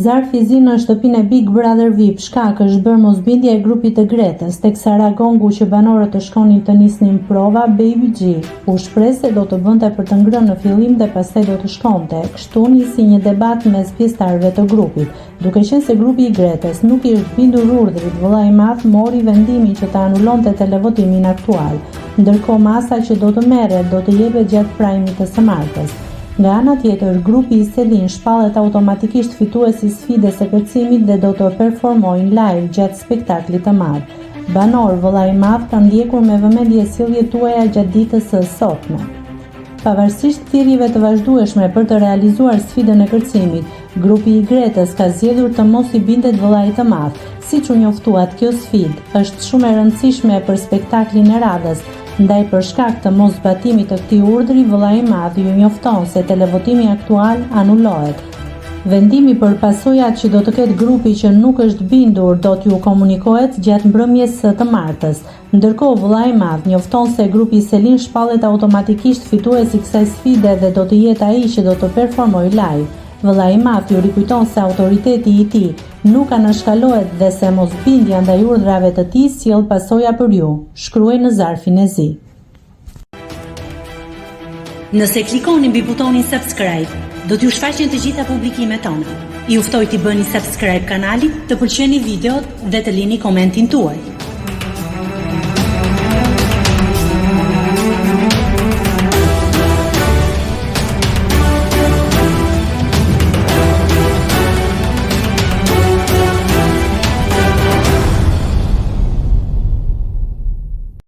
Zarfi zi në shtëpinë e Big Brother VIP, shkak është bërë mosbindja e grupit të Gretës, teksa Ragongu që banorët të shkonin të nisnin prova, Baby G u shpreh se do të bënte për të ngrënë në fillim dhe pastaj do të shkonte. Kështu nisi një debat mes pjesëtarëve të grupit. Duke qenë se grupi i Gretës nuk i është bindur urdhrit, vëllai i madh mori vendimin që të anullonte televotimin aktual, ndërkohë masa që do të merret do të jepet gjatë prajmit të së martës. Nga ana tjetër, grupi i Selin shpallet automatikisht fituesi sfides së kërcimit dhe do të performojnë live gjatë spektaklit të madh. Banor, vëllai i madh ka ndjekur me vëmendje sjelljet tuaja gjatë ditës së sotme. Pavarësisht thirrjeve të vazhdueshme për të realizuar sfidën e kërcimit, grupi i Gretës ka zgjedhur të mos i bindet vëllait të madh. Siç u njoftuat, kjo sfidë është shumë e rëndësishme për spektaklin e radhës. Ndaj për shkak të mos zbatimit të këtij urdhri, vëllai i madh ju njofton se televotimi aktual anullohet. Vendimi për pasojat që do të ketë grupi që nuk është bindur do t'ju komunikohet gjatë mbrëmjes së të martës. Ndërkohë, vëllai i madh njofton se grupi i Selin shpallet automatikisht fituesi i kësaj sfide dhe do të jetë ai që do të performojë live. Vëllai i madh ju rikujton se autoriteti i tij nuk anashkalohet dhe se mosbindja ndaj urdhrave të tij sjell pasoja për ju, shkruaj në zarfin e zi. Nëse klikoni mbi butonin subscribe, do t'ju shfaqen të gjitha publikimet tona. Ju ftoj t'i bëni subscribe kanalit, të pëlqeni videot dhe të lini komentin tuaj.